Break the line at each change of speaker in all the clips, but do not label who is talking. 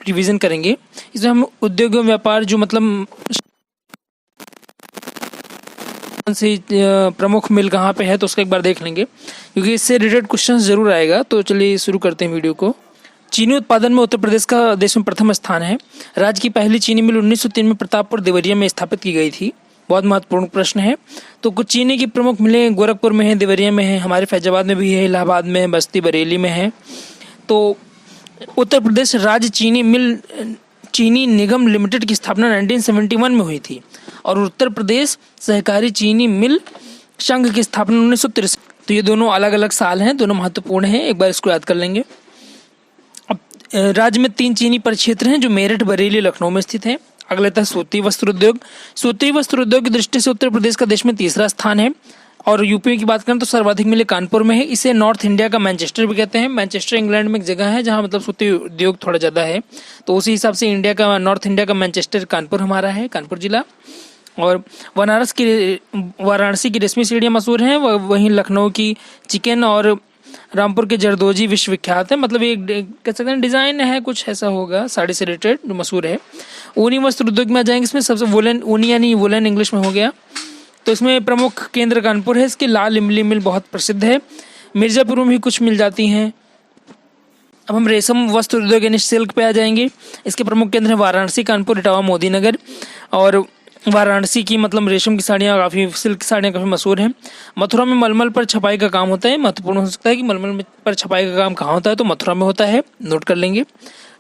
Revision करेंगे। इसमें हम उद्योग एवं व्यापार जो मतलब से प्रमुख मिल कहाँ पे है तो उसका एक बार देख लेंगे, क्योंकि इससे रिलेटेड क्वेश्चन जरूर आएगा। तो चलिए शुरू करते हैं वीडियो को। चीनी उत्पादन में उत्तर प्रदेश का देश में प्रथम स्थान है। राज्य की पहली चीनी मिल 1903 में प्रतापपुर देवरिया में स्थापित की गई थी। बहुत महत्वपूर्ण प्रश्न है। तो कुछ चीनी की प्रमुख मिलें गोरखपुर में है, देवरिया में है, हमारे फैजाबाद में भी है, इलाहाबाद में है, बस्ती बरेली में है। तो उत्तर प्रदेश राज्य चीनी निगम लिमिटेड की स्थापना 1971 में हुई थी और उत्तर प्रदेश सहकारी चीनी मिल संघ की स्थापना 1963। तो ये दोनों अलग अलग साल हैं, दोनों महत्वपूर्ण हैं, एक बार इसको याद कर लेंगे। अब राज्य में 3 चीनी परिक्षेत्र हैं जो मेरठ, बरेली, लखनऊ में स्थित हैं। अगला था सूती वस्त्र उद्योग। सूती वस्त्र उद्योग की दृष्टि से उत्तर प्रदेश का देश में तीसरा स्थान है। और यूपी की बात करें तो सर्वाधिक मिले कानपुर में है। इसे नॉर्थ इंडिया का मैनचेस्टर भी कहते हैं। मैनचेस्टर इंग्लैंड में एक जगह है जहां मतलब सूती उद्योग थोड़ा ज़्यादा है, तो उसी हिसाब से नॉर्थ इंडिया का मैनचेस्टर कानपुर हमारा है, कानपुर जिला। और वाराणसी की रेशमी सीढ़ियाँ मशहूर हैं। वहीं लखनऊ की चिकन और रामपुर के जरदोजी विश्वविख्यात है। मतलब एक कह सकते हैं डिज़ाइन है, कुछ ऐसा होगा साड़ी से रिलेटेड जो मशहूर है। ऊनी वस्त्र उद्योग में आ जाएंगे। इसमें सबसे ऊनी यानी वुलन इंग्लिश में हो गया। तो इसमें प्रमुख केंद्र कानपुर है। इसकी लाल इमली मिल बहुत प्रसिद्ध है। मिर्जापुर में भी कुछ मिल जाती हैं। अब हम रेशम वस्त्र उद्योग यानी सिल्क पे आ जाएंगे। इसके प्रमुख केंद्र हैं वाराणसी, कानपुर, इटावा, मोदी नगर। और वाराणसी की मतलब रेशम की साड़ियाँ काफ़ी, सिल्क की साड़ियाँ काफ़ी मशहूर हैं। मथुरा में मलमल पर छपाई का काम होता है। महत्वपूर्ण हो सकता है कि मलमल पर छपाई का काम कहाँ होता है, तो मथुरा में होता है, नोट कर लेंगे।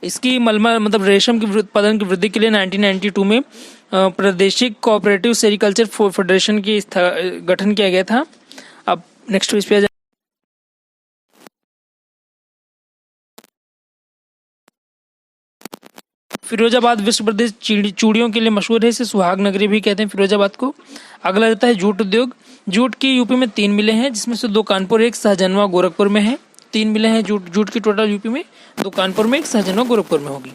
इसकी मलमल मतलब रेशम की उत्पादन की वृद्धि के लिए 1992 में प्रादेशिक कोऑपरेटिव सेरिकल्चर फेडरेशन की गठन किया गया था। अब नेक्स्ट पेज पे आ जाए। फिरोजाबाद विश्व प्रसिद्ध चूड़ियों के लिए मशहूर है। इसे सुहाग नगरी भी कहते हैं फिरोजाबाद को। अगला रहता है जूट उद्योग। जूट की यूपी में 3 मिलें हैं, जिसमें से 2 कानपुर, 1 शाहजहां गोरखपुर में है। 3 मिलें हैं जूट की टोटल यूपी में, 2 कानपुर में, 1 शाहजहां गोरखपुर में होगी।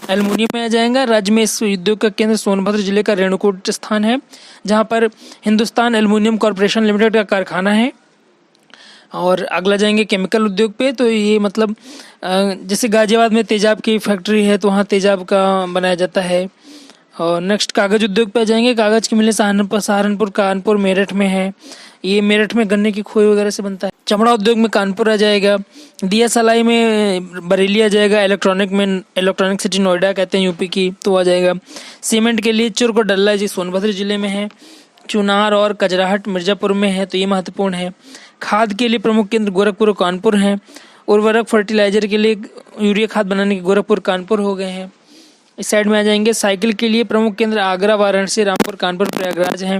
एल्युमिनियम में आ जाएगा। राज्य में इस उद्योग का केंद्र सोनभद्र जिले का रेणुकूट स्थान है, जहाँ पर हिंदुस्तान एल्युमिनियम कॉरपोरेशन लिमिटेड का कारखाना है। और अगला जाएंगे केमिकल उद्योग पे। तो ये मतलब जैसे गाजियाबाद में तेजाब की फैक्ट्री है, तो वहाँ तेजाब का बनाया जाता है। और नेक्स्ट कागज उद्योग पे आ जाएंगे। कागज की मिलें सहारनपुर, कानपुर, मेरठ में है। ये मेरठ में गन्ने की खोई वगैरह से बनता है। चमड़ा उद्योग में कानपुर आ जाएगा। दिया सलाई में बरेली आ जाएगा। इलेक्ट्रॉनिक सिटी नोएडा कहते हैं यूपी की, तो आ जाएगा। सीमेंट के लिए चुर्क और डल्ला जी सोनभद्र जिले में है। चुनार और कजराहट मिर्जापुर में है, तो ये महत्वपूर्ण है। खाद के लिए प्रमुख केंद्र गोरखपुर और कानपुर हैं। उर्वरक फर्टिलाइजर के लिए यूरिया खाद बनाने के गोरखपुर, कानपुर हो गए हैं। इस साइड में आ जाएंगे। साइकिल के लिए प्रमुख केंद्र आगरा, वाराणसी, रामपुर, कानपुर, प्रयागराज हैं।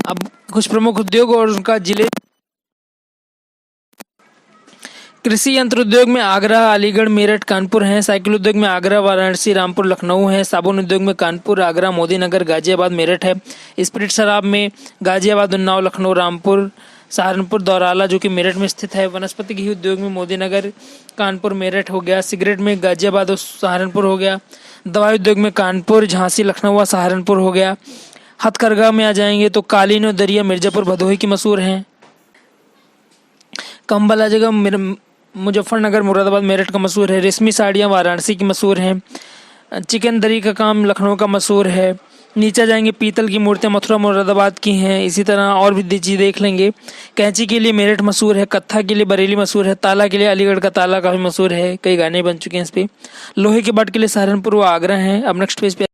अब कुछ प्रमुख उद्योग और उनका जिले। कृषि यंत्र उद्योग में आगरा, अलीगढ़, मेरठ, कानपुर हैं। साइकिल उद्योग में आगरा, वाराणसी, रामपुर, लखनऊ है। साबुन उद्योग में कानपुर, आगरा, मोदी नगर, गाजियाबाद, मेरठ है। स्पिरिट शराब में गाजियाबाद, उन्नाव, लखनऊ, रामपुर, सहारनपुर, दौराला जो कि मेरठ में स्थित है। वनस्पति घी उद्योग में मोदी नगर, कानपुर, मेरठ हो गया। सिगरेट में गाजियाबाद और सहारनपुर हो गया। दवाई उद्योग में कानपुर, झांसी, लखनऊ और सहारनपुर हो गया। हथकरघा में आ जाएंगे तो कालीन और दरिया मिर्जापुर, भदोही की मशहूर हैं। कंबल आ जाएगा मुजफ्फरनगर, मुरादाबाद, मेरठ का मशहूर है। रेशमी साड़ियाँ वाराणसी की मशहूर हैं। चिकन दरी का काम लखनऊ का मशहूर है। नीचे जाएंगे पीतल की मूर्तियाँ मथुरा, मुरादाबाद की हैं। इसी तरह और भी चीज़ देख लेंगे। कैंची के लिए मेरठ मशहूर है। कत्था के लिए बरेली मशहूर है। ताला के लिए अलीगढ़ का ताला काफ़ी मशहूर है, कई गाने बन चुके हैं इस पर। लोहे के बट के लिए सहारनपुर व आगरा है। अब नेक्स्ट पेज पे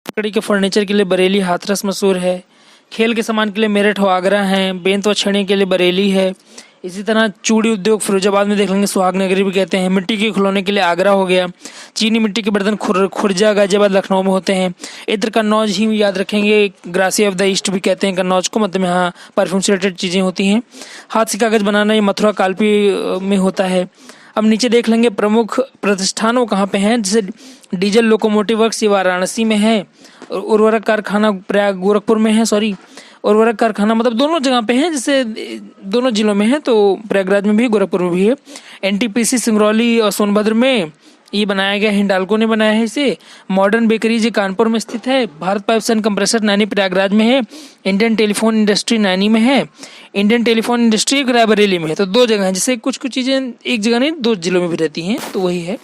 लकड़ी के फर्नीचर के लिए बरेली, हाथरस मशहूर है। खेल के सामान के लिए मेरठ और आगरा हैं। बेंत व छेने के लिए बरेली है। इसी तरह चूड़ी उद्योग फिरोजाबाद में देख लेंगे, सुहाग नगरी भी कहते हैं। मिट्टी के खिलौने के लिए आगरा हो गया। चीनी मिट्टी के बर्तन खुर्जा, गाजियाबाद, लखनऊ में होते हैं। इत्र कन्नौज ही याद रखेंगे, ग्रासी ऑफ द ईस्ट भी कहते हैं कन्नौज को, मतलब यहाँ परफ्यूम से रिलेटेड चीज़ें होती हैं। हाथ से कागज बनाना ये मथुरा, कालपी में होता है। अब नीचे देख लेंगे प्रमुख प्रतिष्ठान वो कहाँ पे हैं। जैसे डीजल लोकोमोटिव वर्क्स ये वाराणसी में है। उर्वरक कारखाना प्रयाग गोरखपुर में है, उर्वरक कारखाना मतलब दोनों जगह पे हैं, जैसे दोनों जिलों में है, तो प्रयागराज में भी गोरखपुर में भी है। एनटीपीसी सिंगरौली और सोनभद्र में, ये बनाया गया हिंडाल्को ने बनाया है इसे। मॉडर्न बेकरीज ये कानपुर में स्थित है। Bharat pipes and compressor Naini Prayagraj में है। इंडियन टेलीफोन इंडस्ट्री नैनी में है। इंडियन टेलीफोन इंडस्ट्री रायबरेली में है। तो 2 जगह हैं, जैसे कुछ चीज़ें एक जगह नहीं 2 जिलों में भी रहती हैं, तो वही है।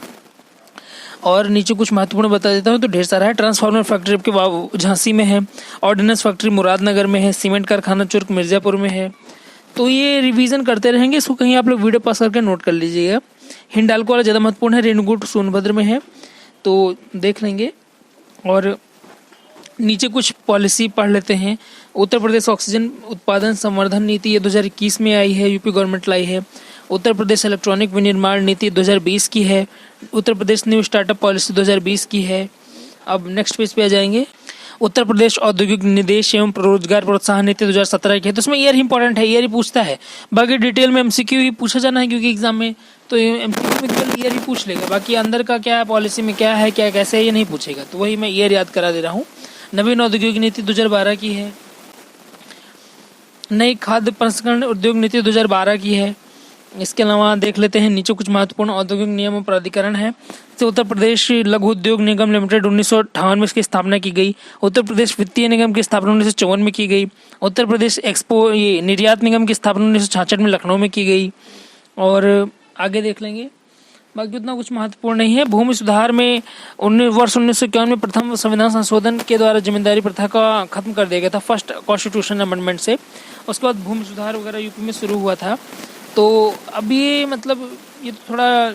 और नीचे कुछ महत्वपूर्ण बता देता हूँ, तो ढेर सारा है। ट्रांसफार्मर फैक्ट्री आपके झांसी में है। ऑर्डिनेंस फैक्ट्री मुरादनगर में है। सीमेंट कारखाना चुर्क मिर्जापुर में है। तो ये रिवीजन करते रहेंगे, इसको कहीं आप लोग वीडियो पास करके नोट कर लीजिएगा। हिंडाल्को वाला ज़्यादा महत्वपूर्ण है। रेणुकूट सोनभद्र में है, तो देख लेंगे। और नीचे कुछ पॉलिसी पढ़ लेते हैं। उत्तर प्रदेश ऑक्सीजन उत्पादन संवर्धन नीति ये 2021 में आई है, यूपी गवर्नमेंट लाई है। उत्तर प्रदेश इलेक्ट्रॉनिक विनिर्माण नीति 2020 की है। Uttar Pradesh new startup policy 2020 की है। अब नेक्स्ट पेज पे आ जाएंगे। उत्तर प्रदेश औद्योगिक निदेश एवं रोजगार प्रोत्साहन नीति 2017 की है। तो इसमें ईयर ही इंपॉर्टेंट है, ईयर ही पूछता है। बाकी डिटेल में एमसीक्यू ही पूछा जाना है, क्योंकि एग्जाम में तो एमसीक्यू में केवल ईयर ही पूछ लेगा। बाकी अंदर का क्या है, पॉलिसी में क्या है, क्या कैसे है, ये नहीं पूछेगा। तो वही मैं ईयर याद करा दे रहा हूँ। नवीन औद्योगिक नीति 2012 की है। नई खाद्य प्रसंस्करण उद्योग नीति 2012 की है। इसके अलावा देख लेते हैं नीचे कुछ महत्वपूर्ण औद्योगिक नियम और प्राधिकरण है। तो उत्तर प्रदेश लघु उद्योग निगम लिमिटेड 1958 में इसकी स्थापना की गई। उत्तर प्रदेश वित्तीय निगम की स्थापना 1954 में की गई। उत्तर प्रदेश ये निर्यात निगम की स्थापना 1966 में लखनऊ में की गई। और आगे देख लेंगे, बाकी उतना कुछ महत्वपूर्ण नहीं है। भूमि सुधार में वर्ष 1951 में प्रथम संविधान संशोधन के द्वारा जमींदारी प्रथा का खत्म कर दिया गया था, फर्स्ट कॉन्स्टिट्यूशन अमेंडमेंट से। उसके बाद भूमि सुधार वगैरह यूपी में शुरू हुआ था। तो अब ये मतलब ये थोड़ा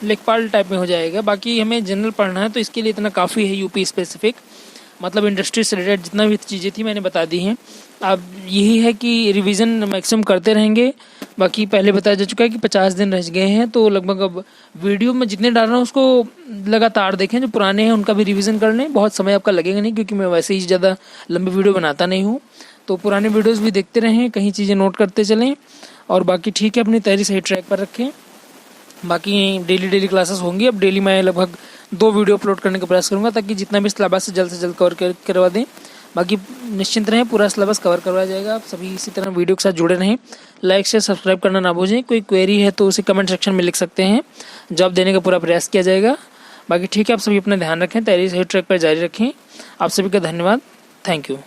लेखपाल टाइप में हो जाएगा। बाकी हमें जनरल पढ़ना है, तो इसके लिए इतना काफ़ी है। यूपी स्पेसिफिक मतलब इंडस्ट्री से रिलेटेड जितना भी चीज़ें थी मैंने बता दी हैं। अब यही है कि रिवीजन मैक्सिमम करते रहेंगे। बाकी पहले बताया जा चुका है कि 50 दिन रह गए हैं, तो लगभग अब वीडियो में जितने डाल रहा हूँ उसको लगातार देखें। जो पुराने हैं उनका भी रिवीजन कर लें। बहुत समय आपका लगेगा नहीं, क्योंकि मैं वैसे ही ज़्यादा लंबी वीडियो बनाता नहीं हूँ। तो पुराने वीडियोस भी देखते रहें, कहीं चीज़ें नोट करते चलें। और बाकी ठीक है, अपनी तैयारी सही ट्रैक पर रखें। बाकी डेली क्लासेस होंगी। अब डेली मैं लगभग 2 वीडियो अपलोड करने का प्रयास करूँगा, ताकि जितना भी सिलेबस से जल्द कवर करवा दें। बाकी निश्चिंत रहें, पूरा सिलेबस कवर करवाया जाएगा। आप सभी इसी तरह वीडियो के साथ जुड़े रहें। लाइक शेयर सब्सक्राइब करना ना भूलें। कोई क्वेरी है तो उसे कमेंट सेक्शन में लिख सकते हैं, जवाब देने का पूरा प्रयास किया जाएगा। बाकी ठीक है, आप सभी अपना ध्यान रखें, तैयारी सही ट्रैक पर जारी रखें। आप सभी का धन्यवाद। Thank you.